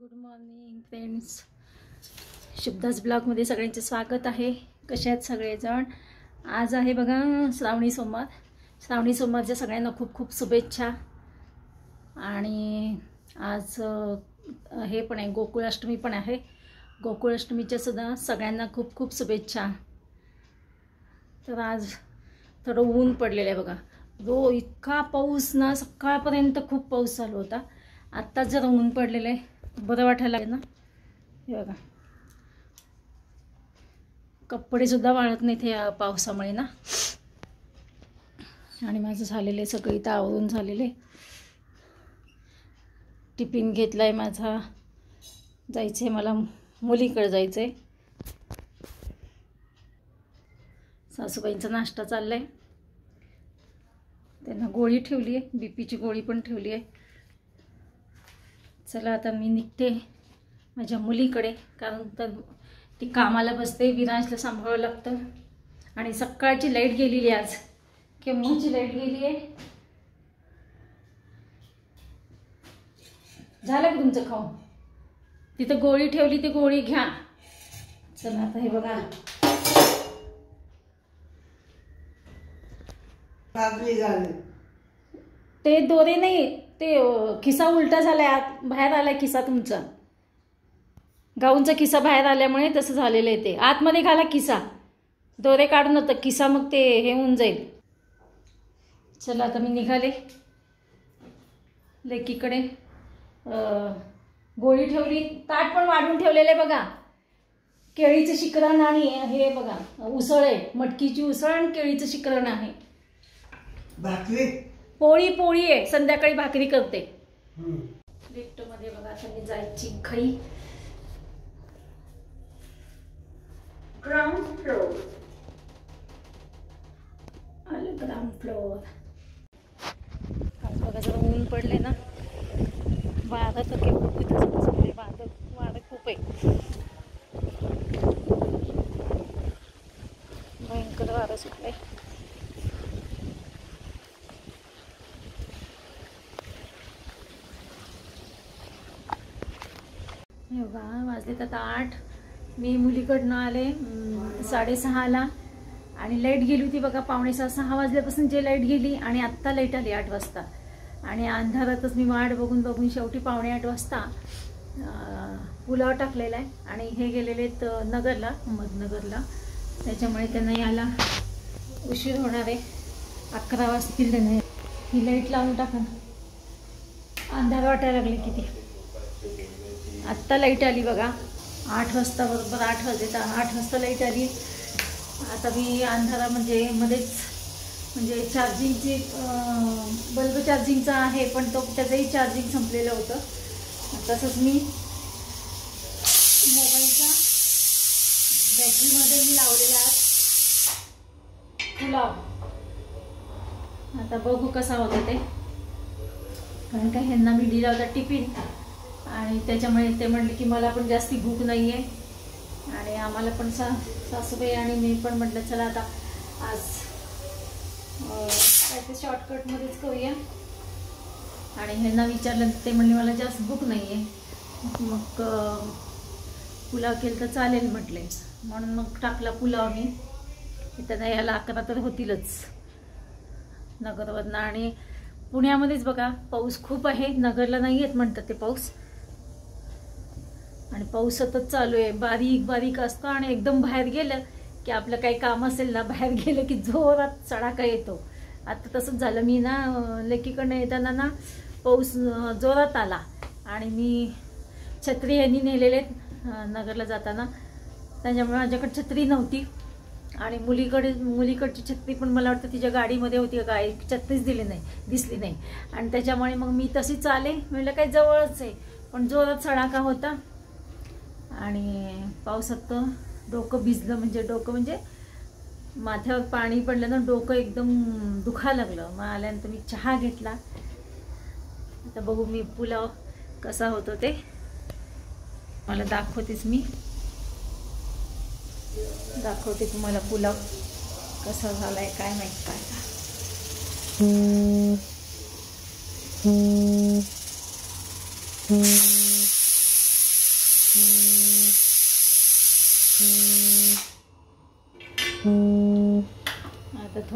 Good morning friends, शुभदास ब्लॉगमध्ये सगळ्यांचे स्वागत आहे. कसे आहेत सगळेजण? आज आहे बघा श्रावणी सोमवार. श्रावणी सोमवारच्या सगळ्यांना खूप खूप शुभेच्छा. आणि आज हे पण आहे, गोकुळाष्टमी पण आहे. गोकुळाष्टमीच्या सुद्धा सगळ्यांना खूप खूप शुभेच्छा. तर आज थोडं ऊन पडलेलं आहे बघा. इतका पाऊस ना, सकाळपर्यंत खूप पाऊस चालू होता. आत्ताच जरा ऊन पडलेलं आहे, बरं वाटायला लागलं ना. हे बघा, कपडे सुद्धा वाळत नाहीत या पावसामुळे ना. आणि माझं झालेलं आहे सगळं इथं आवरून झालेलं आहे. टिफिन घेतला आहे माझा, जायचं आहे मला, मुलीकडे जायचं आहे. सासूबाईंचा नाश्ता चालला आहे, त्यांना गोळी ठेवली आहे, बीपीची गोळी पण ठेवली आहे. चला आता मी निघते माझ्या मुलीकडे, कारण तर ती कामाला बसते, विराजला सांभाळावं लागतं. आणि सकाळची लाईट गेलेली, आज केव्हाची लाईट गेली आहे. झालं की तुमचं खाऊन? तिथं गोळी ठेवली, ती गोळी घ्या. चला आता हे बघा, ते दोरे नाही, ते खिसा उलटा झालाय, आत बाहेर आलाय खिसा तुमचा. गाऊनचा खिसा बाहेर आल्यामुळे तसं झालेलं आहे. ते आतमध्ये घाला खिसा, दोरे काढून होतं खिसा, मग ते हे होऊन जाईल. चला आता मी निघाले लेकीकडे. गोळी ठेवली, ताट पण वाढून ठेवलेले बघा. केळीचं शिकरण आणि हे बघा उसळ आहे, मटकीची उसळ आणि केळीचं शिकरण आहे. भाकरी पोळी आहे, संध्याकाळी भाकरी करते. लिफ्ट मध्ये बघा, आता मी जायची घाई. ग्राउंड फ्लोर आलं, ग्राउंड फ्लोर. आज बघा जरा ऊन पडले ना, वारं तर केवढं वारं खूप आहे, भयंकर वारं सुटलंय. बघा वाजलेत आता 8. मी मुलीकडनं आले 6:30ला, आणि लाईट गेली होती बघा 5:45-6 वाजल्यापासून जे लाईट गेली, आणि आत्ता लाईट आली 8 वाजता. आणि अंधारातच मी वाट बघून शेवटी 7:45 वाजता पुलाव टाकलेला आहे. आणि हे गेलेले आहेत नगरला, अहमदनगरला, त्याच्यामुळे त्यांना यायला उशीर होणार आहे. 11 वाजतील त्यांना. ही लाईट लावून टाका, अंधार वाटायला लागले किती. आत्ता लाईट आली बघा 8 वाजता, बरोबर 8 वाजता लाईट आली. आता मी अंधारा म्हणजे चार्जिंगची बल्ब चार्जिंगचा आहे, पण त्याचंही चार्जिंग संपलेलं होतं. तसंच मी मोबाईलच्या बॅटरीमध्ये मी लावलेला पुलाव. आता बघू कसा होता ते, कारण का ह्यांना मी दिला होता टिफिन, आणि त्याच्यामुळे ते म्हणले की मला पण जास्ती भूक नाही आहे. आणि आम्हाला पण सासूबाई आणि मी पण म्हटलं चला आता आज काय ते शॉर्टकटमध्येच करूया. आणि ह्यांना विचारलं, ते म्हणले मला जास्त भूक नाही आहे, मग पुलाव केलं तर चालेल म्हटले. म्हणून मग टाकला पुलाव मी. त्यांना यायला 11 तर होतीलच नगरवरनं. आणि पुण्यामध्येच बघा पाऊस खूप आहे, नगरला नाही येत म्हणतात ते पाऊस. आणि पाऊस सतत चालू आहे, बारीक बारीक असतो. आणि एकदम बाहेर गेलं की आपलं काही काम असेल ना, बाहेर गेलं की जोरात सडाका येतो. आता तसंच झालं. मी ना लेकीकडनं येताना ना पाऊस जोरात आला, आणि मी छत्री ह्यांनी नेलेले नगरला जाताना, त्याच्यामुळे माझ्याकडे छत्री नव्हती. आणि मुलीकडची छत्री पण मला वाटतं तिच्या गाडीमध्ये होती का काय, छत्रीच दिसली नाही. आणि त्याच्यामुळे मग मी तशीच आले. म्हटलं काही जवळच आहे, पण जोरात सडाका होता. आणि पावसात तर डोकं भिजलं, म्हणजे माथ्यावर पाणी पडलं ना, डोकं एकदम दुखायला लागलं. मग आल्यानंतर मी चहा घेतला. आता बघू मी पुलाव कसा होतो ते मला दाखवते तुम्हाला पुलाव कसा झालाय, काय माहित काय.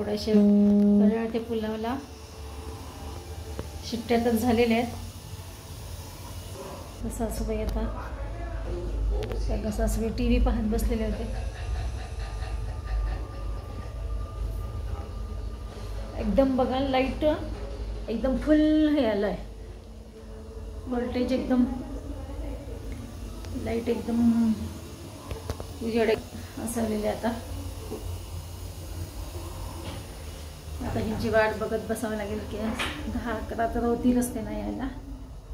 थोड्याशा ते पुलावला शिट्ट्या तर झालेल्या आहेत. सासूबाई आता त्या सासूबाई टी व्ही पाहत बसलेले होते. एकदम बघा लाईट एकदम फुल हे आलं आहे, व्होल्टेज एकदम लाईट एकदम उजेड असावलेले. आता ह्यांची वाट बघत बसावं लागेल की 10-11 तर होतीलच ते नाही यायला.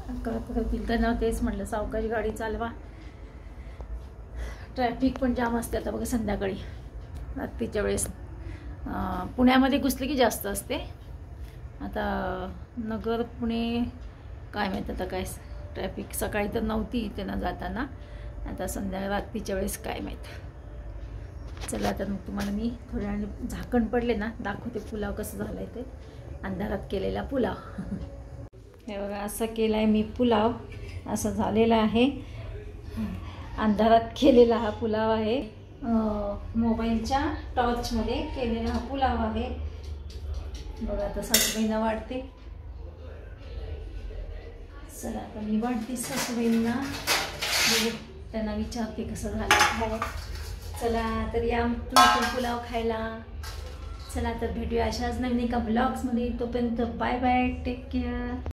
11 तर होतील. त्यांना तेच म्हटलं सावकाश गाडी चालवा, ट्रॅफिक पण जाम असते आता बघा संध्याकाळी रात्रीच्या वेळेस. पुण्यामध्ये घुसले की जास्त असते. आता नगर पुणे काय माहीत आता काय ट्रॅफिक. सकाळी तर नव्हती त्यांना जाताना, आता रात्रीच्या वेळेस काय माहीत. चला आता मग तुम्हाला मी थोड्या वेळाने झाकण पडले ना दाखवते पुलाव कसं झालं आहे ते. अंधारात केलेला पुलाव. हे बघा असं केला आहे मी पुलाव, असं झालेला आहे. अंधारात केलेला हा पुलाव आहे. मोबाईलच्या टॉर्चमध्ये केलेला हा पुलाव आहे. बघा आता सासूबाईंना वाटते. चला आता मी वाटते सासूबाईंना, त्यांना विचारते कसं झालं काय. चला तर या तुम्ही पुलाव खायला. चला तर भेटूया अशाच नवीन एका ब्लॉग्समध्ये. तोपर्यंत बाय बाय, टेक केअर.